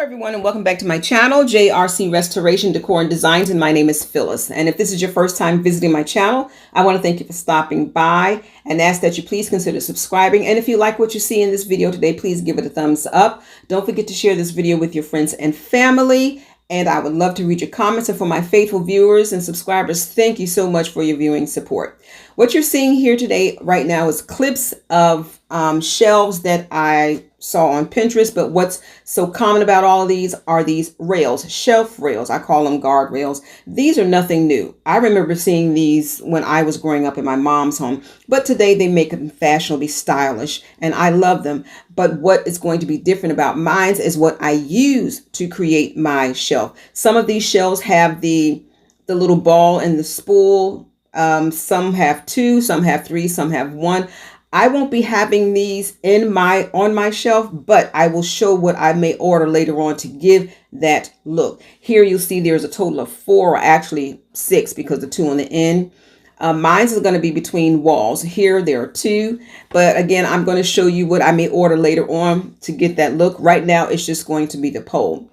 Everyone, and welcome back to my channel, JRC Restoration, Decor, and Designs, and my name is Phyllis. And if this is your first time visiting my channel, I want to thank you for stopping by and ask that you please consider subscribing. And if you like what you see in this video today, please give it a thumbs up. Don't forget to share this video with your friends and family. And I would love to read your comments. And for my faithful viewers and subscribers, thank you so much for your viewing support. What you're seeing here today right now is clips of shelves that I saw on Pinterest. But what's so common about all of these are these rails, shelf rails. I call them guard rails. These are nothing new. I remember seeing these when I was growing up in my mom's home, but today they make them fashionably stylish and I love them. But what is going to be different about mine is what I use to create my shelf. Some of these shelves have the little ball and the spool. Some have two, some have three, some have one. I won't be having these on my shelf, but I will show what I may order later on to give that look. Here you'll see there's a total of 4, or actually 6 because the 2 on the end. Mine is going to be between walls. Here there are 2, but again, I'm going to show you what I may order later on to get that look. Right now, it's just going to be the pole.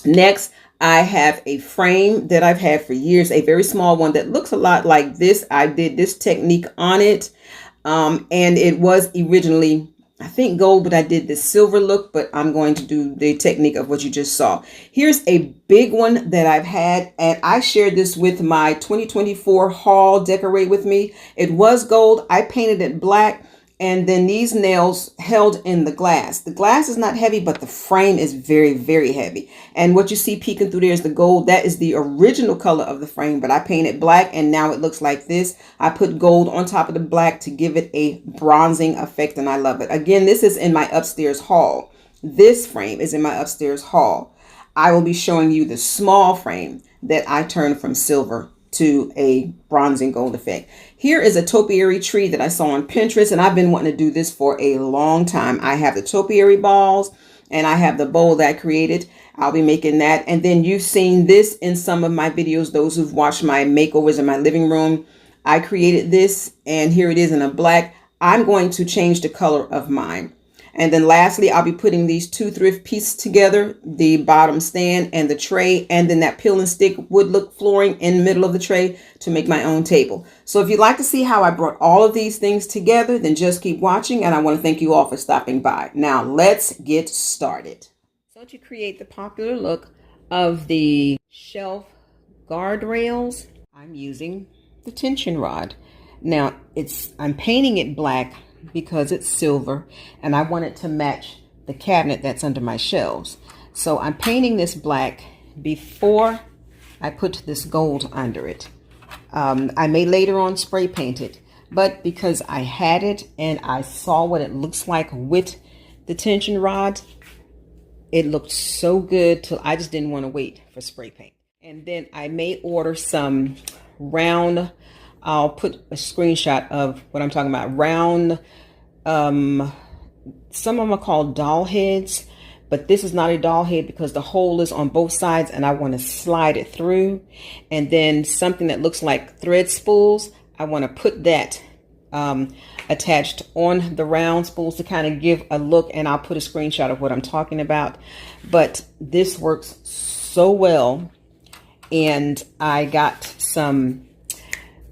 Next, I have a frame that I've had for years, a very small one that looks a lot like this. I did this technique on it. And it was originally, I think, gold, but I did this silver look, but I'm going to do the technique of what you just saw. Here's a big one that I've had, and I shared this with my 2024 haul, Decorate With Me. It was gold. I painted it black, and then these nails held in the glass. The glass is not heavy, but the frame is very, very heavy. And what you see peeking through there is the gold. That is the original color of the frame, but I painted black and now it looks like this. I put gold on top of the black to give it a bronzing effect, and I love it. Again, this is in my upstairs haul. This frame is in my upstairs haul. I will be showing you the small frame that I turned from silver to a bronzing gold effect. Here is a topiary tree that I saw on Pinterest, and I've been wanting to do this for a long time. I have the topiary balls and I have the bowl that I created. I'll be making that. And then you've seen this in some of my videos, those who've watched my makeovers in my living room. I created this and here it is in a black. I'm going to change the color of mine. And then lastly, I'll be putting these 2 thrift pieces together, the bottom stand and the tray, and then that peel and stick wood look flooring in the middle of the tray to make my own table. So if you'd like to see how I brought all of these things together, then just keep watching, and I want to thank you all for stopping by. Now let's get started. So to create the popular look of the shelf guardrails, I'm using the tension rod. Now I'm painting it black because it's silver and I want it to match the cabinet that's under my shelves. So I'm painting this black before I put this gold under it. I may later on spray paint it, but because I had it and I saw what it looks like with the tension rod, it looked so good till I just didn't want to wait for spray paint. And then I may order some round, I'll put a screenshot of what I'm talking about. Round, some of them are called doll heads, but this is not a doll head because the hole is on both sides and I want to slide it through. And then something that looks like thread spools, I want to put that attached on the round spools to kind of give a look, and I'll put a screenshot of what I'm talking about. But this works so well, and I got some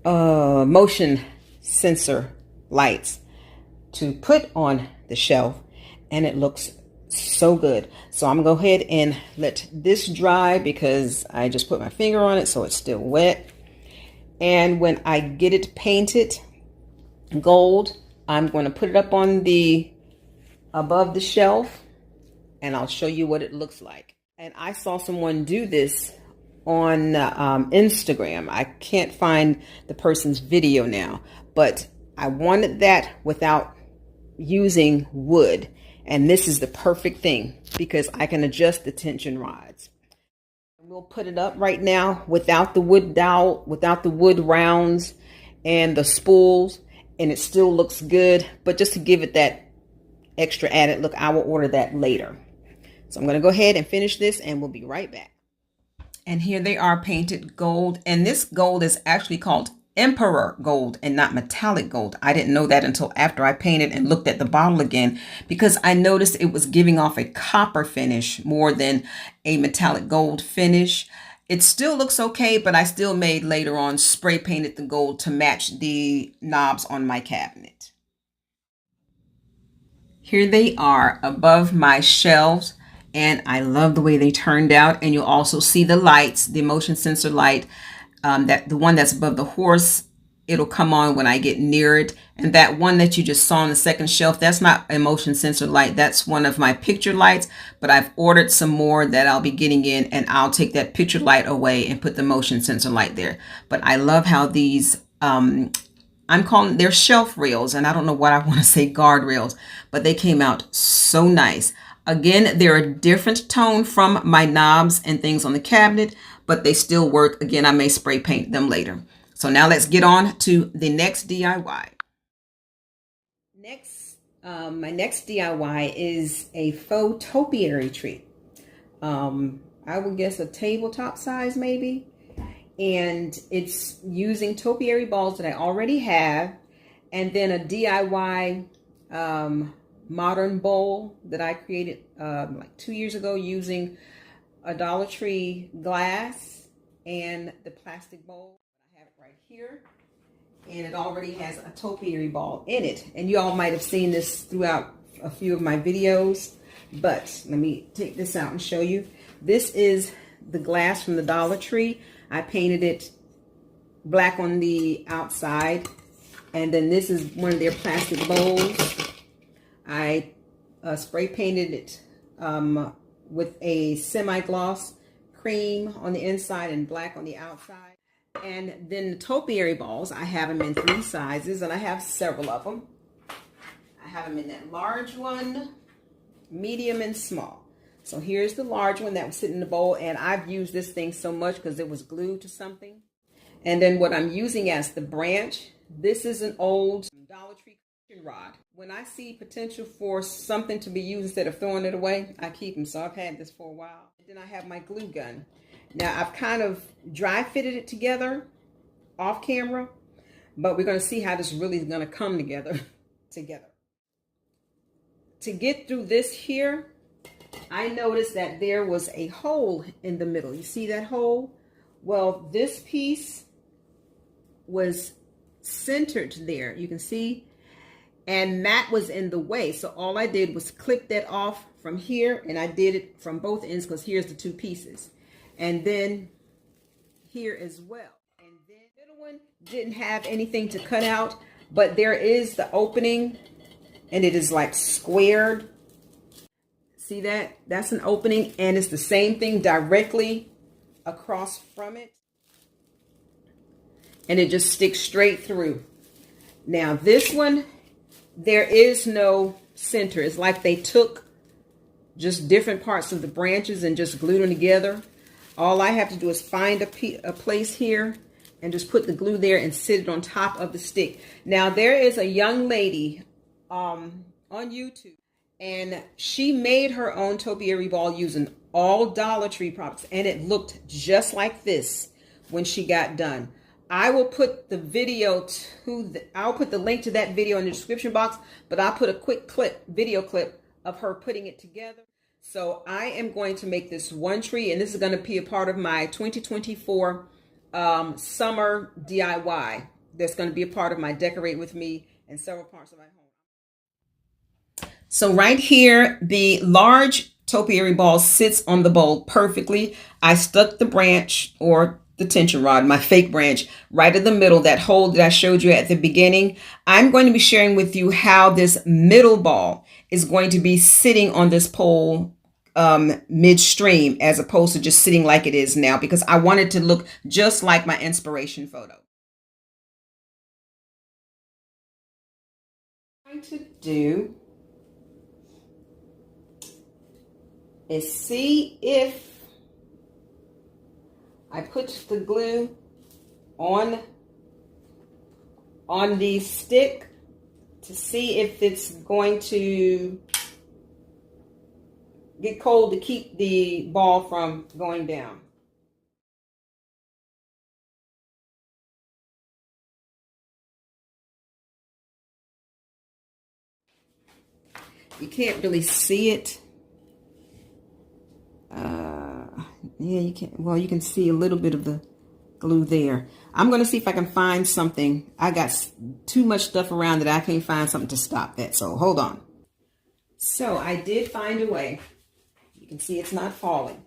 motion sensor lights to put on the shelf, and it looks so good. So I'm gonna go ahead and let this dry because I just put my finger on it so it's still wet. And when I get it painted gold, I'm going to put it up on above the shelf, and I'll show you what it looks like. And I saw someone do this on Instagram. I can't find the person's video now, but I wanted that without using wood, and this is the perfect thing because I can adjust the tension rods. We'll put it up right now without the wood dowel, without the wood rounds and the spools, and it still looks good, but just to give it that extra added look, I will order that later. So I'm going to go ahead and finish this and we'll be right back. And here they are painted gold. And this gold is actually called emperor gold and not metallic gold. I didn't know that until after I painted and looked at the bottle again, because I noticed it was giving off a copper finish more than a metallic gold finish. It still looks okay, but I still made later on spray painted the gold to match the knobs on my cabinet. Here they are above my shelves, and I love the way they turned out. And you'll also see the lights, the motion sensor light, that the one that's above the horse, it'll come on when I get near it. And that one that you just saw on the second shelf, that's not a motion sensor light. That's one of my picture lights, but I've ordered some more that I'll be getting in, and I'll take that picture light away and put the motion sensor light there. But I love how these, I'm calling they're shelf rails, and I don't know what I want to say, guardrails, but they came out so nice. Again, they're a different tone from my knobs and things on the cabinet, but they still work. Again, I may spray paint them later. So now let's get on to the next DIY. My next DIY is a faux topiary tree. I would guess a tabletop size maybe. And it's using topiary balls that I already have, and then a DIY modern bowl that I created like 2 years ago using a Dollar Tree glass and the plastic bowl. I have it right here, and it already has a topiary ball in it. And you all might have seen this throughout a few of my videos, but let me take this out and show you. This is the glass from the Dollar Tree. I painted it black on the outside, and then this is one of their plastic bowls. I spray painted it with a semi-gloss cream on the inside and black on the outside. And then the topiary balls, I have them in 3 sizes, and I have several of them. I have them in that large one, medium, and small. So here's the large one that was sitting in the bowl, and I've used this thing so much because it was glued to something. And then what I'm using as the branch, this is an old Dollar Tree rod. When I see potential for something to be used instead of throwing it away, I keep them. So I've had this for a while. And then I have my glue gun. Now I've kind of dry fitted it together off camera, but we're going to see how this really is going to come together. To get through this here, I noticed that there was a hole in the middle. You see that hole? Well, this piece was centered there. You can see, and Matt was in the way. So all I did was clip that off from here, and I did it from both ends because here's the 2 pieces. And then here as well. And then the middle one didn't have anything to cut out, but there is the opening, and it is like squared. See that? That's an opening, and it's the same thing directly across from it. And it just sticks straight through. Now this one, there is no center. It's like they took just different parts of the branches and just glued them together. All I have to do is find a place here and just put the glue there and sit it on top of the stick. Now there is a young lady on YouTube, and she made her own topiary ball using all Dollar Tree products, and it looked just like this when she got done. I will put the video I'll put the link to that video in the description box, but I'll put a quick video clip of her putting it together. So I am going to make this one tree, and this is going to be a part of my 2024 summer DIY. That's going to be a part of my Decorate With Me and several parts of my home. So right here, the large topiary ball sits on the bowl perfectly. I stuck the branch, or the tension rod, my fake branch, right in the middle, that hole that I showed you at the beginning. I'm going to be sharing with you how this middle ball is going to be sitting on this pole midstream, as opposed to just sitting like it is now, because I want it to look just like my inspiration photo. What I'm going to do is see if I put the glue on the stick to see if it's going to get cold to keep the ball from going down. You can't really see it. Yeah, you can. Well, you can see a little bit of the glue there. I'm going to see if I can find something. I got too much stuff around that I can't find something to stop that. So hold on. So I did find a way. You can see it's not falling.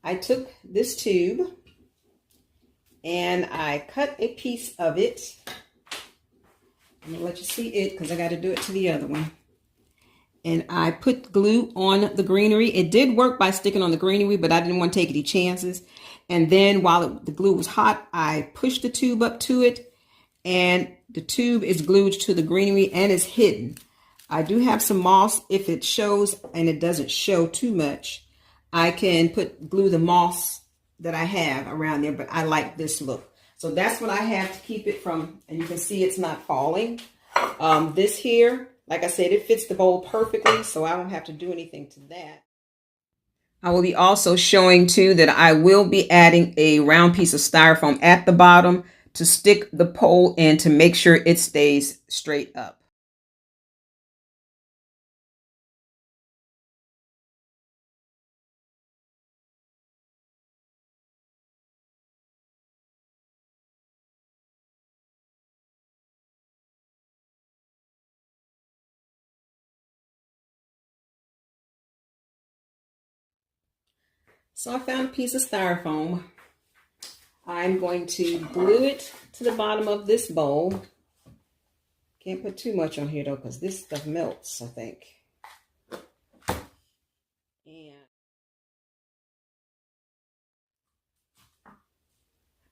I took this tube and I cut a piece of it. I'm going to let you see it because I got to do it to the other one. And I put glue on the greenery. It did work by sticking on the greenery, but I didn't want to take any chances. And then while the glue was hot, I pushed the tube up to it. And the tube is glued to the greenery and is hidden. I do have some moss. If it shows and it doesn't show too much, I can glue the moss that I have around there. But I like this look. So that's what I have to keep it from. And you can see it's not falling. This here, like I said, it fits the bowl perfectly, so I don't have to do anything to that. I will be also showing too that I will be adding a round piece of styrofoam at the bottom to stick the pole in to make sure it stays straight up. So I found a piece of styrofoam. I'm going to glue it to the bottom of this bowl. Can't put too much on here though, because this stuff melts, I think. And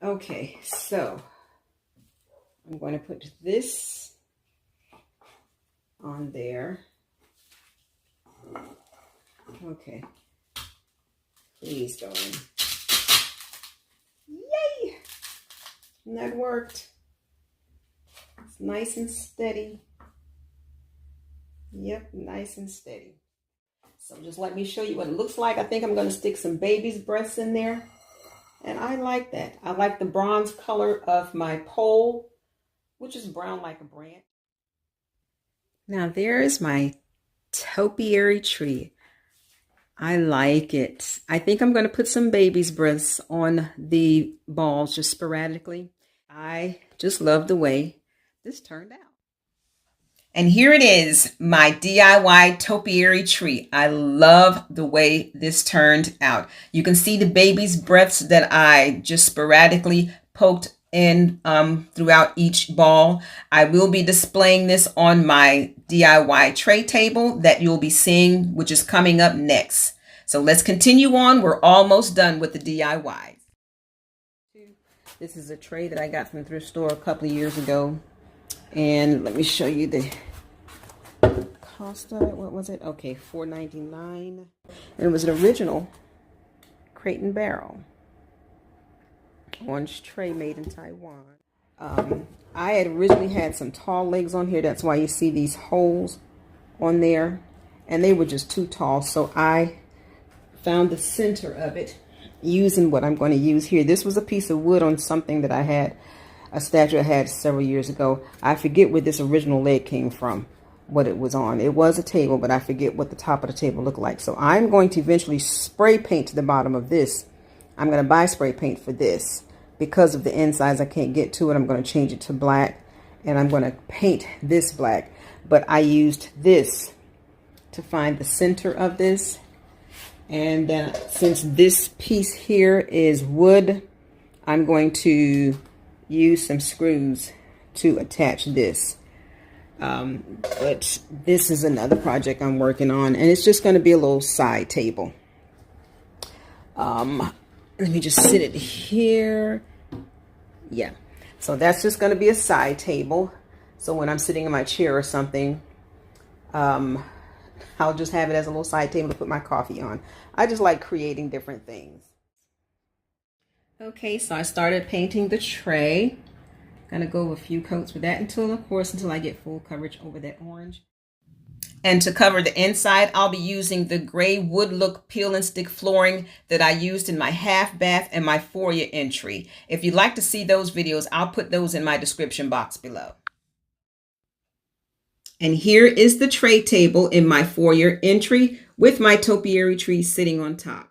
okay, so I'm going to put this on there. Okay. Please go in. Yay! And that worked. It's nice and steady. Yep, nice and steady. So just let me show you what it looks like. I think I'm going to stick some baby's breaths in there. And I like that. I like the bronze color of my pole, which is brown like a branch. Now there is my topiary tree. I like it. I think I'm going to put some baby's breaths on the balls just sporadically. I just love the way this turned out. And here it is, my DIY topiary tree. I love the way this turned out. You can see the baby's breaths that I just sporadically poked in throughout each ball. I will be displaying this on my DIY tray table that you'll be seeing, which is coming up next. So let's continue on. We're almost done with the DIYs. This is a tray that I got from the thrift store a couple of years ago. And let me show you the cost of it. What was it? Okay, $4.99. And it was an original crate and barrel. Orange tray made in Taiwan. I had originally had some tall legs on here. That's why you see these holes on there. And they were just too tall. So I found the center of it using what I'm going to use here. This was a piece of wood on something that I had, a statue I had several years ago. I forget where this original leg came from, what it was on. It was a table, but I forget what the top of the table looked like. So I'm going to eventually spray paint to the bottom of this. I'm going to buy spray paint for this. Because of the insides, I can't get to it. I'm going to change it to black, and I'm going to paint this black. But I used this to find the center of this. And since this piece here is wood, I'm going to use some screws to attach this. But this is another project I'm working on, and it's just going to be a little side table. Let me just sit it here. Yeah, so that's just going to be a side table. So when I'm sitting in my chair or something, I'll just have it as a little side table to put my coffee on. I just like creating different things. Okay, so I started painting the tray. Gonna go a few coats with that until I get full coverage over that orange. And to cover the inside, I'll be using the gray wood look peel and stick flooring that I used in my half bath and my foyer entry. If you'd like to see those videos, I'll put those in my description box below. And here is the tray table in my foyer entry with my topiary tree sitting on top.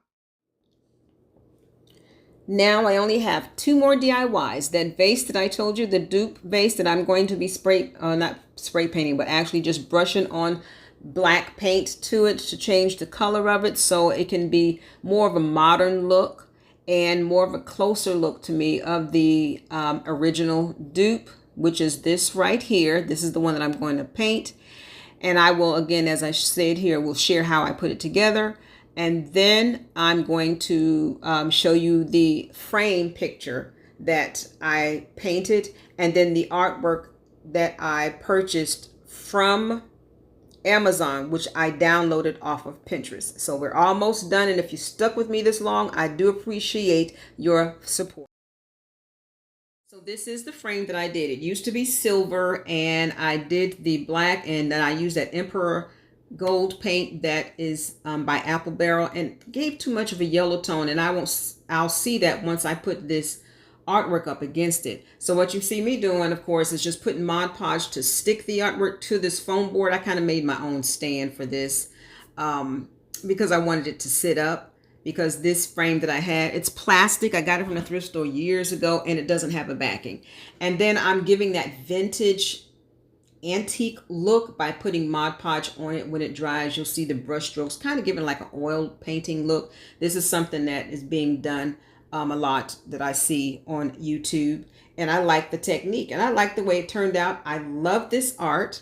Now I only have two more DIYs. That vase that I told you, the dupe vase that I'm going to be not spray painting, but actually just brushing on black paint to it to change the color of it so it can be more of a modern look and more of a closer look to me of the original dupe, which is this right here. This is the one that I'm going to paint. And I will, again, as I said here, will share how I put it together. And then I'm going to show you the frame picture that I painted and then the artwork that I purchased from Amazon, which I downloaded off of Pinterest. So we're almost done. And if you stuck with me this long, I do appreciate your support. So this is the frame that I did. It used to be silver and I did the black, and then I used that Emperor gold paint that is by Apple Barrel, and gave too much of a yellow tone, and I'll see that once I put this artwork up against it. So what you see me doing, of course, is just putting Mod Podge to stick the artwork to this foam board. I kind of made my own stand for this because I wanted it to sit up, because this frame that I had, it's plastic. I got it from the thrift store years ago, and it doesn't have a backing. And then I'm giving that vintage antique look by putting Mod Podge on it. When it dries, you'll see the brush strokes kind of giving like an oil painting look. This is something that is being done a lot that I see on YouTube, and I like the technique and I like the way it turned out. I love this art.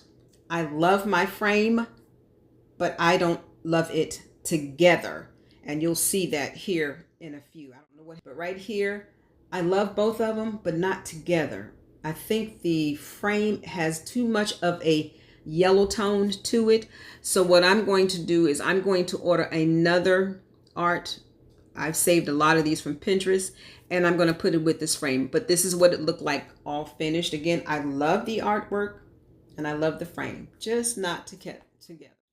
I love my frame, but I don't love it together, and you'll see that here in a few. I don't know what, but right here, I love both of them, but not together. I think the frame has too much of a yellow tone to it. So what I'm going to do is I'm going to order another art. I've saved a lot of these from Pinterest, and I'm going to put it with this frame. But this is what it looked like all finished. Again, I love the artwork and I love the frame, just not together.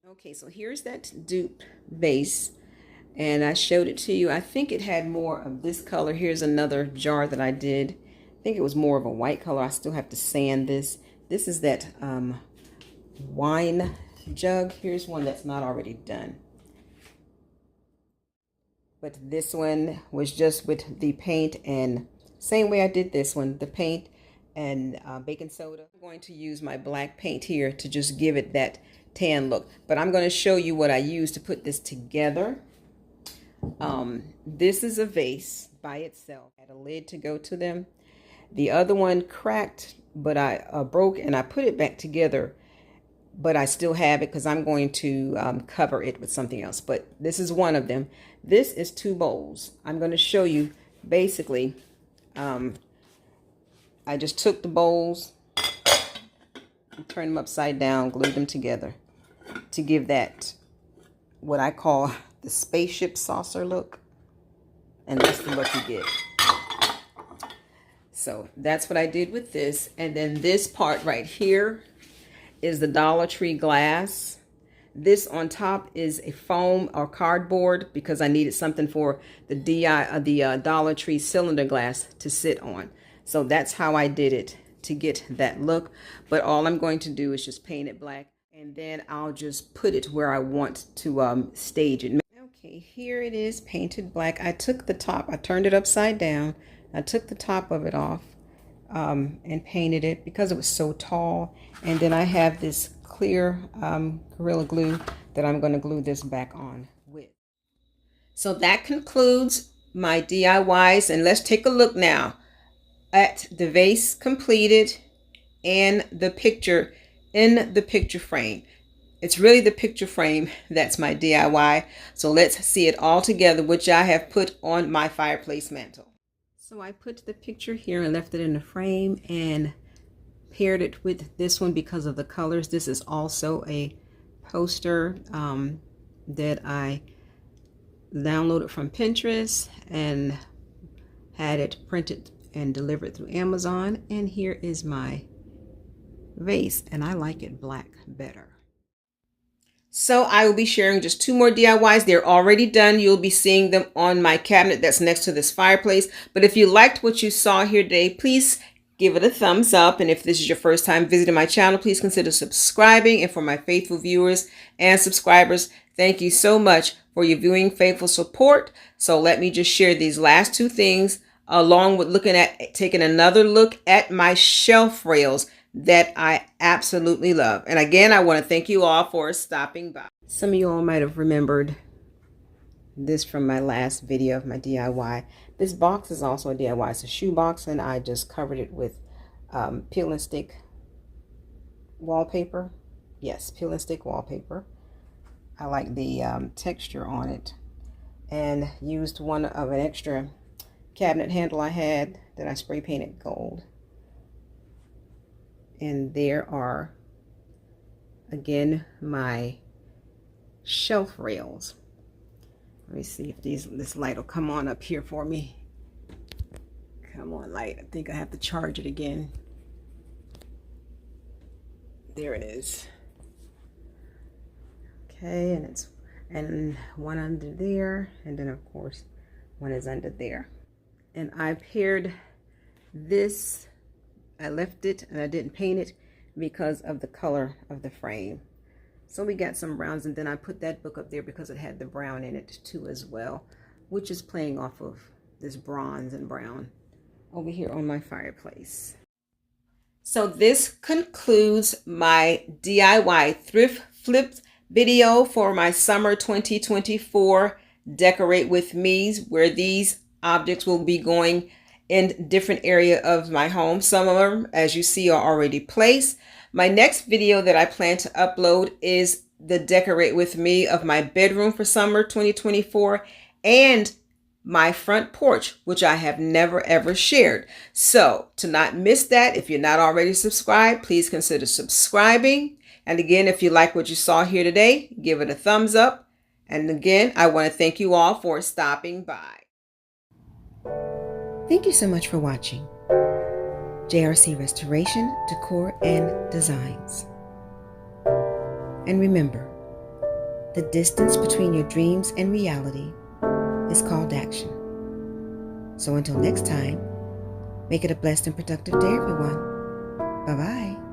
Okay, so here's that dupe vase, and I showed it to you. I think it had more of this color. Here's another jar that I did. I think it was more of a white color. I still have to sand this. This is that wine jug. Here's one that's not already done. But this one was just with the paint, and same way I did this one, the paint and baking soda. I'm going to use my black paint here to just give it that tan look. But I'm going to show you what I used to put this together. This is a vase by itself. I had a lid to go to them. The other one cracked, but I broke, and I put it back together, but I still have it because I'm going to cover it with something else. But this is one of them. This is two bowls. I'm going to show you basically, I just took the bowls, turned them upside down, glued them together to give that what I call the spaceship saucer look. And that's the look you get. So that's what I did with this. And then this part right here is the Dollar Tree glass. This on top is a foam or cardboard because I needed something for the Dollar Tree cylinder glass to sit on. So that's how I did it to get that look. But all I'm going to do is just paint it black, and then I'll just put it where I want to stage it. Okay, here it is painted black. I took the top, I turned it upside down. I took the top of it off and painted it because it was so tall. And then I have this clear Gorilla Glue that I'm going to glue this back on with. So that concludes my DIYs. And let's take a look now at the vase completed and the picture in the picture frame. It's really the picture frame that's my DIY. So let's see it all together, which I have put on my fireplace mantle. So I put the picture here and left it in the frame and paired it with this one because of the colors. This is also a poster that I downloaded from Pinterest and had it printed and delivered through Amazon. And here is my vase, and I like it black better. So I will be sharing just two more DIYs. They're already done. You'll be seeing them on my cabinet that's next to this fireplace. But if you liked what you saw here today, please give it a thumbs up. And if this is your first time visiting my channel, please consider subscribing. And for my faithful viewers and subscribers, thank you so much for your viewing faithful support. So let me just share these last two things along with taking another look at my shelf rails that I absolutely love. And again, I want to thank you all for stopping by. Some of you all might have remembered this from my last video of my DIY. This box is also a DIY. It's a shoe box, and I just covered it with peel and stick wallpaper. Yes, peel and stick wallpaper. I like the texture on it, and used one of an extra cabinet handle I had that I spray painted gold. And there are, again, my shelf rails. Let me see if this light will come on up here for me. Come on, light. I think I have to charge it again. There it is. Okay, and one under there, and then of course one is under there. And I paired this. I left it and I didn't paint it because of the color of the frame. So we got some browns, and then I put that book up there because it had the brown in it too as well, which is playing off of this bronze and brown over here on my fireplace. So this concludes my DIY thrift flipped video for my summer 2024 Decorate with Me's, where these objects will be going in different area of my home. Some of them, as you see, are already placed. My next video that I plan to upload is the Decorate with Me of my bedroom for summer 2024 and my front porch, which I have never ever shared. So to not miss that, if you're not already subscribed, please consider subscribing. And again, if you like what you saw here today, give it a thumbs up. And again, I want to thank you all for stopping by. Thank you so much for watching JRC Restoration, Decor, and Designs. And remember, the distance between your dreams and reality is called action. So until next time, make it a blessed and productive day, everyone. Bye-bye.